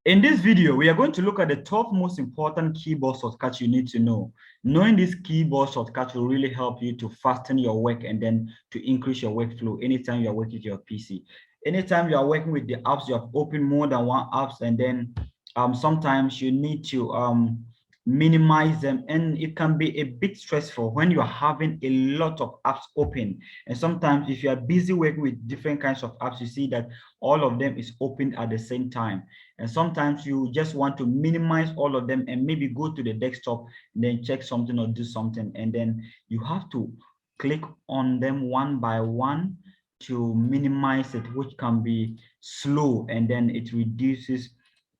In this video, we are going to look at the 12 most important keyboard shortcuts you need to know. Knowing these keyboard shortcuts will really help you to fasten your work and then to increase your workflow anytime you are working with your PC. Anytime you are working with the apps, you have opened more than one apps, and then sometimes you need to minimize them, and it can be a bit stressful when you are having a lot of apps open. And sometimes if you are busy working with different kinds of apps, you see that all of them is open at the same time. And sometimes you just want to minimize all of them and maybe go to the desktop and then check something or do something, and then you have to click on them one by one to minimize it, which can be slow, and then it reduces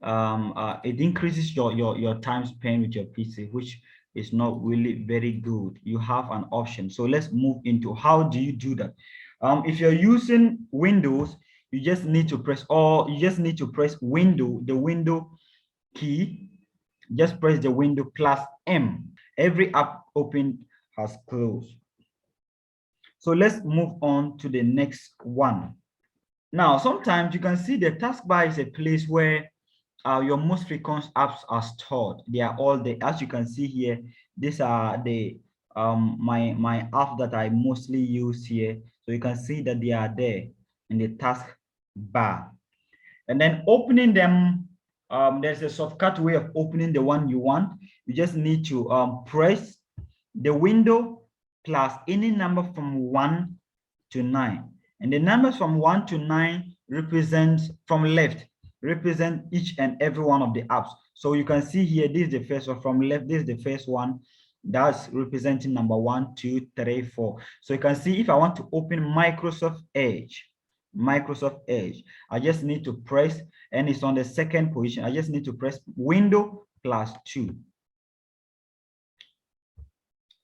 it increases your time spent with your PC, which is not really very good. You have an option. So let's move into how do you do that. If you're using Windows, you just need to press the window key. Just press the window plus M. Every app open has closed. So let's move on to the next one. Now, sometimes you can see the taskbar is a place where your most frequent apps are stored. They are all there. As you can see here, these are the my apps that I mostly use here. So you can see that they are there in the task bar. And then opening them, there's a shortcut way of opening the one you want. You just need to press the window plus any number from 1 to 9. And the numbers from 1 to 9 represent, from left, represent each and every one of the apps. So you can see here, this is the first one. From left, this is the first one. That's representing number 1, 2, 3, 4. So you can see if I want to open Microsoft Edge, I just need to press, and it's on the second position. I just need to press window plus 2.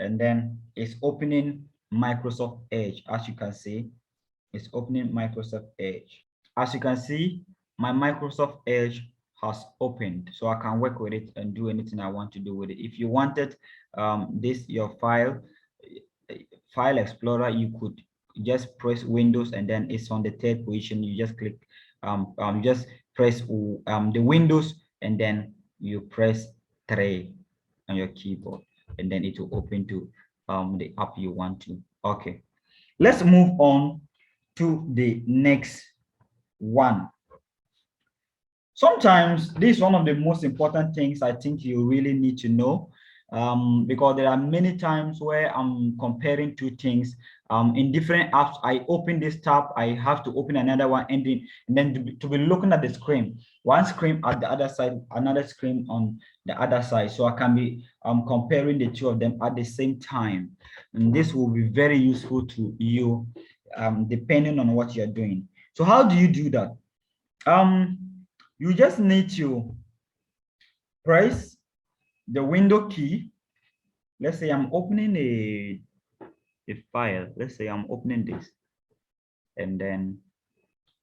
And then it's opening Microsoft Edge. As you can see, it's opening Microsoft Edge. As you can see, my Microsoft Edge has opened, so I can work with it and do anything I want to do with it. If you wanted your file explorer, you could just press Windows, and then it's on the third position. You just click just press the Windows, and then you press 3 on your keyboard, and then it will open to the app you want to. Okay, let's move on to the next one. Sometimes this is one of the most important things I think you really need to know, because there are many times where I'm comparing two things. In different apps, I open this tab, I have to open another one, and then to be looking at the screen, one screen at the other side, another screen on the other side. So I can be comparing the two of them at the same time. And this will be very useful to you, depending on what you're doing. So how do you do that? You just need to press the window key. Let's say I'm opening a file. Let's say I'm opening this, and then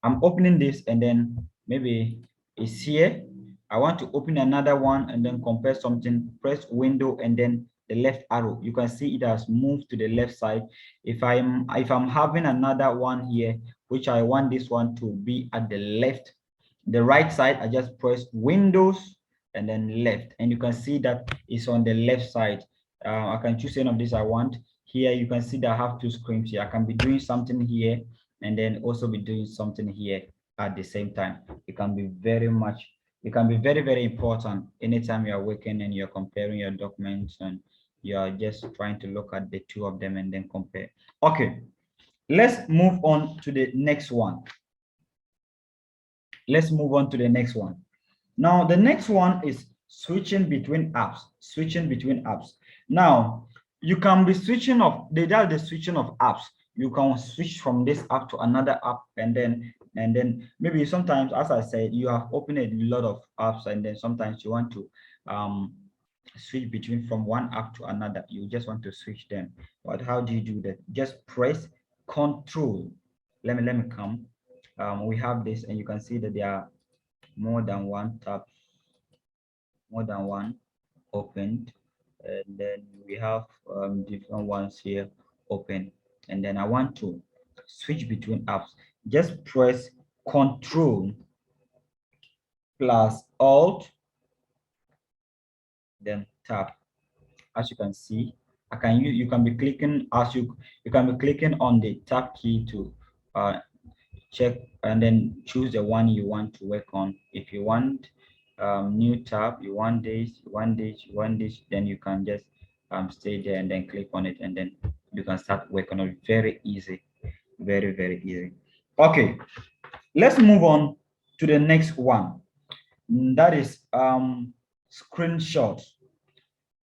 I'm opening this, and then maybe it's here. I want to open another one and then compare something. Press window and then the left arrow. You can see it has moved to the left side. If I'm having another one here, which I want this one to be at the right side, I just press Windows and then left, and you can see that it's on the left side. I can choose any of this I want. Here you can see that I have two screens here. I can be doing something here and then also be doing something here at the same time. It can be very, very important anytime you are working and you're comparing your documents and you're just trying to look at the two of them and then compare. Okay, let's move on to the next one. Let's move on to the next one. Now, the next one is switching between apps. Now, you can be switching the switching of apps. You can switch from this app to another app, and then maybe sometimes, as I said, you have opened a lot of apps, and then sometimes you want to switch between from one app to another. You just want to switch them. But how do you do that? Just press Control. Let me come. We have this, and you can see that there are more than one tab, more than one opened, and then we have different ones here open. And then I want to switch between apps. Just press Control plus Alt, then Tab. As you can see, you can be clicking you can be clicking on the Tab key to check and then choose the one you want to work on. If you want new tab, you want this, then you can just stay there and then click on it, and then you can start working on it. Very easy, very easy. Okay, let's move on to the next one. That is screenshots.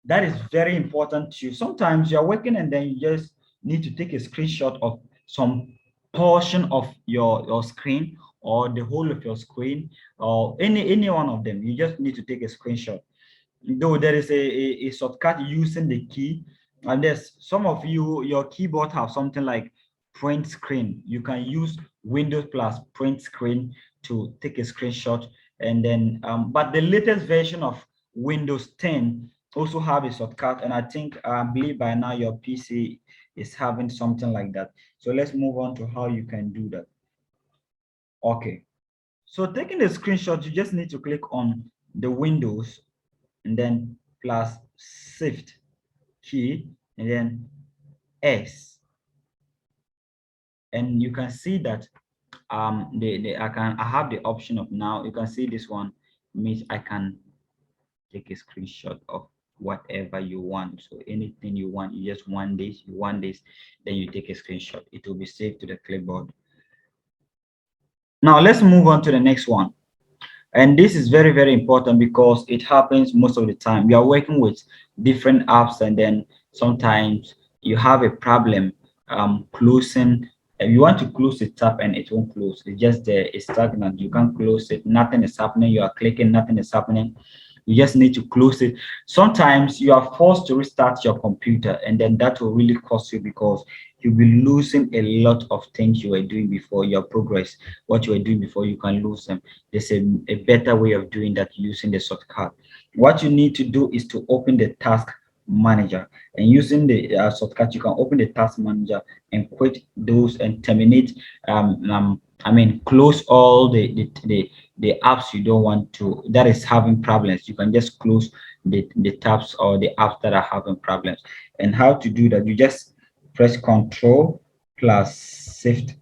That is very important to you. Sometimes you're working and then you just need to take a screenshot of some portion of your screen, or the whole of your screen, or any one of them. You just need to take a screenshot. Though there is a shortcut using the key, and there's some of your keyboard have something like print screen. You can use Windows plus print screen to take a screenshot, and then but the latest version of Windows 10 also have a shortcut, and I believe by now your PC is having something like that. So let's move on to how you can do that. Okay, so taking the screenshot, you just need to click on the Windows and then plus Shift key and then S, and you can see that I have the option of, now you can see this one means I can take a screenshot of whatever you want. So anything you want, you just want this, then you take a screenshot. It will be saved to the clipboard. Now let's move on to the next one. And this is very important because it happens most of the time. You are working with different apps, and then sometimes you have a problem closing. If you want to close the tab and it won't close, it's just there, it's stagnant. You can't close it, nothing is happening. You are clicking, nothing is happening. You just need to close it. Sometimes you are forced to restart your computer, and then that will really cost you, because you'll be losing a lot of things you were doing before, your progress, what you were doing before, you can lose them. There's a better way of doing that using the shortcut. What you need to do is to open the task manager, and using the shortcut, you can open the task manager and quit those and terminate close all the apps you don't want to, that is having problems. You can just close the tabs or the apps that are having problems. And how to do that, you just press Control plus Shift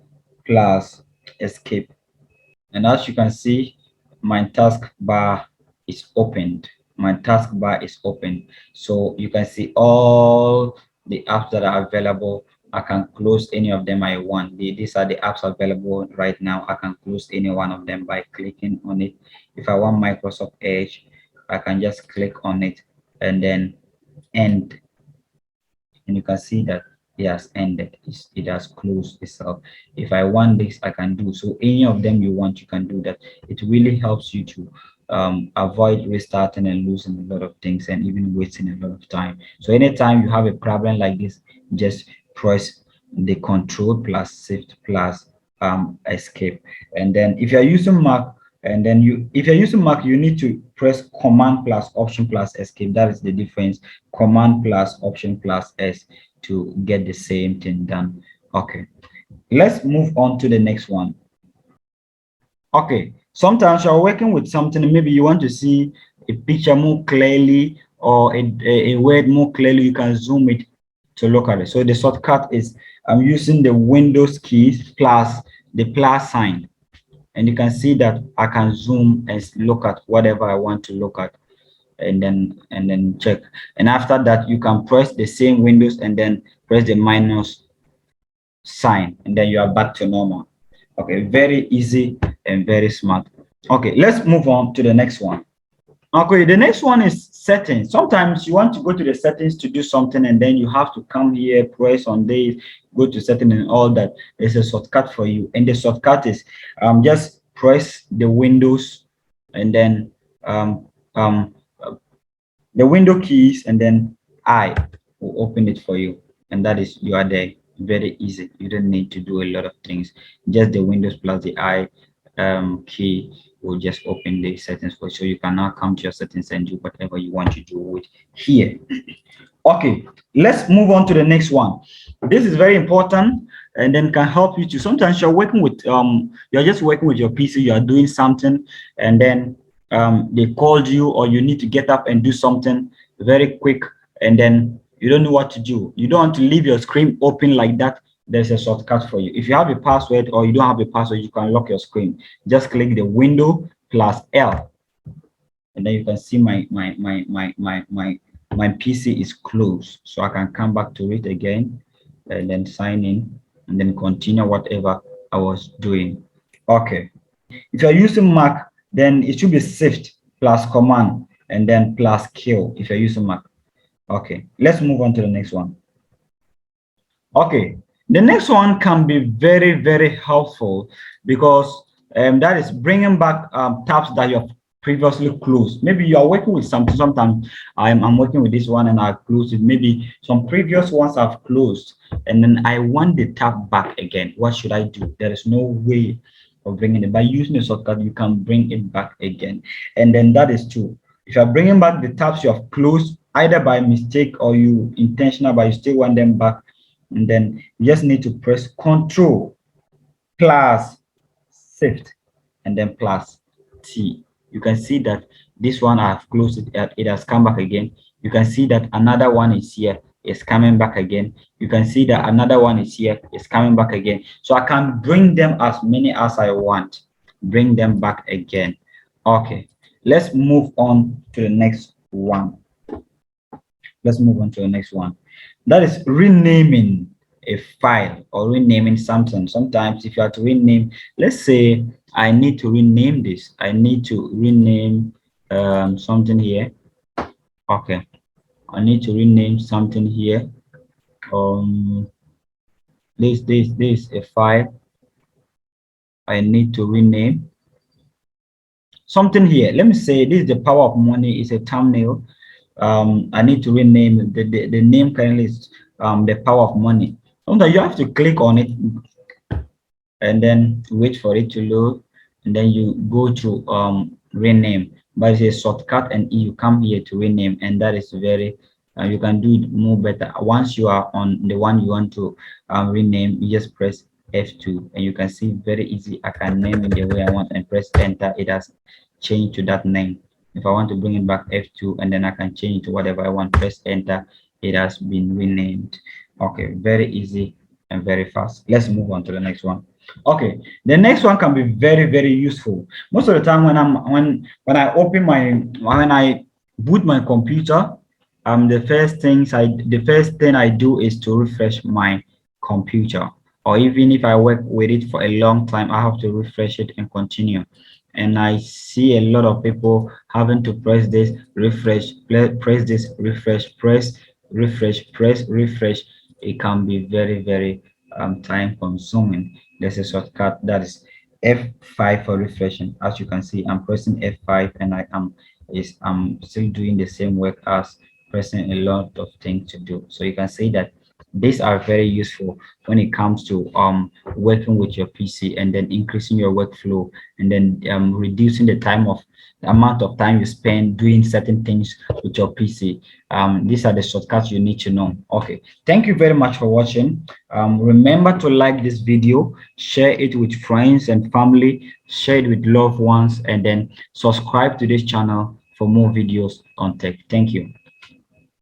plus Escape, and as you can see, my taskbar is opened. So you can see all the apps that are available. I can close any of them I want. These are the apps available right now. I can close any one of them by clicking on it. If I want Microsoft Edge, I can just click on it and then end, and you can see that it has ended. It has closed itself. If I want this, I can do so. Any of them you want, you can do that. It really helps you to avoid restarting and losing a lot of things, and even wasting a lot of time. So anytime you have a problem like this, just press the Control plus Shift plus Escape. And then if you're using Mac, and then if you're using Mac, you need to press Command plus Option plus Escape. That is the difference. Command plus Option plus S to get the same thing done. Okay, let's move on to the next one. Okay, sometimes you're working with something, maybe you want to see a picture more clearly, or a word more clearly. You can zoom it to look at it. So the shortcut is I'm using the Windows keys plus the plus sign, and you can see that I can zoom and look at whatever I want to look at, and then check. And after that, you can press the same Windows and then press the minus sign, and then you are back to normal. Okay, very easy and very smart. Okay, let's move on to the next one. Okay, the next one is settings. Sometimes you want to go to the settings to do something, and then you have to come here, press on this, go to settings and all that. There's a shortcut for you, and the shortcut is just press the Windows and then the window keys, and then I will open it for you, and that is, you are there. Very easy. You don't need to do a lot of things. Just the Windows plus the I key will just open the settings for you. So you can now come to your settings and do whatever you want to do with here. Okay, let's move on to the next one. This is very important, and then can help you to, sometimes you're working with you're just working with your PC, you are doing something, and then they called you, or you need to get up and do something very quick, and then you don't know what to do. You don't want to leave your screen open like that. There's a shortcut for you. If you have a password or you don't have a password, you can lock your screen. Just click the window plus L, and then you can see my PC is closed, so I can come back to it again and then sign in and then continue whatever I was doing. Okay. If you're using Mac, then it should be Shift plus Command and then plus Q if you're using Mac. Okay, let's move on to the next one. Okay, the next one can be very, very helpful because that is bringing back tabs that you have previously closed. Maybe you are working with something. Sometimes I'm working with this one and I close it. Maybe some previous ones I've closed and then I want the tab back again. What should I do? There is no way of bringing it. By using a shortcut, you can bring it back again. And then that is true. If you're bringing back the tabs you have closed, either by mistake or you intentional, but you still want them back, and then you just need to press Control plus Shift and then plus T. You can see that this one I've closed it, it has come back again. You can see that another one is here, it's coming back again. You can see that another one is here, it's coming back again. So I can bring them as many as I want, bring them back again. Okay, let's move on to the next one. Let's move on to the next one. That is renaming a file or renaming something. Sometimes if you have to rename, let's say I need to rename this. I need to rename something here. Okay, I need to rename something here. This a file. I need to rename something here. Let me say this is the power of money. Is a thumbnail. I need to rename the name currently is the power of money. Sometimes you have to click on it and then wait for it to load, and then you go to rename. But it's a shortcut, and you come here to rename, and that is very you can do it more better. Once you are on the one you want to rename, you just press F2 and you can see very easy. I can name it the way I want and press enter. It has changed to that name. If I want to bring it back, F2, and then I can change it to whatever I want, press enter. It has been renamed. Okay, very easy and very fast. Let's move on to the next one. Okay, the next one can be very, very useful. Most of the time when I open when I boot my computer, the first thing I do is to refresh my computer. Or even if I work with it for a long time, I have to refresh it and continue. And I see a lot of people having to press this, refresh, press this, refresh, press, refresh, press, refresh. It can be very, very time consuming. There's a shortcut that is F5 for refreshing. As you can see, I'm pressing F5 and I'm still doing the same work as pressing a lot of things to do. So you can see that these are very useful when it comes to working with your PC and then increasing your workflow and then reducing the amount of time you spend doing certain things with your PC. These are the shortcuts you need to know. Okay, thank you very much for watching. Remember to like this video, share it with friends and family, share it with loved ones, and then subscribe to this channel for more videos on tech. Thank you.